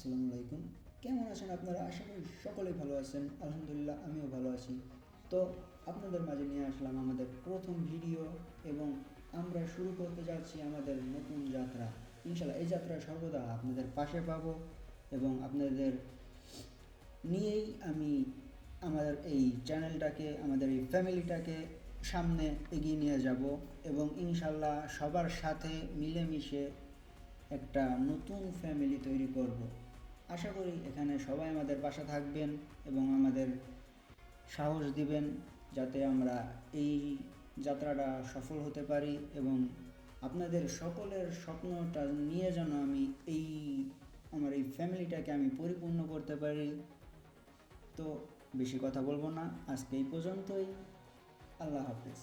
আসসালামু আলাইকুম। কেমন আছেন আপনারা? আশা করি সকলেই ভালো আছেন। আলহামদুলিল্লাহ আমিও ভালো আছি। তো আপনাদের মাঝে নিয়ে আসলাম আমাদের প্রথম ভিডিও এবং আমরা শুরু করতে যাচ্ছি আমাদের নতুন যাত্রা। ইনশাল্লাহ এই যাত্রা সর্বদা আপনাদের পাশে পাবো এবং আপনাদের নিয়েই আমি আমাদের এই চ্যানেলটাকে, আমাদের এই ফ্যামিলিটাকে সামনে এগিয়ে নিয়ে যাব এবং ইনশাল্লাহ সবার সাথে মিলেমিশে একটা নতুন ফ্যামিলি তৈরি করব। আশা করি এখানে সবাই আমাদের পাশে থাকবেন এবং আমাদের সাহস দিবেন যাতে আমরা এই যাত্রাটা সফল হতে পারি এবং আপনাদের সকলের স্বপ্নটা নিয়ে যেন আমি আমার এই ফ্যামিলিটাকে আমি পরিপূর্ণ করতে পারি। তো বেশি কথা বলবো না, আজকে এই পর্যন্তই। আল্লাহ হাফেজ।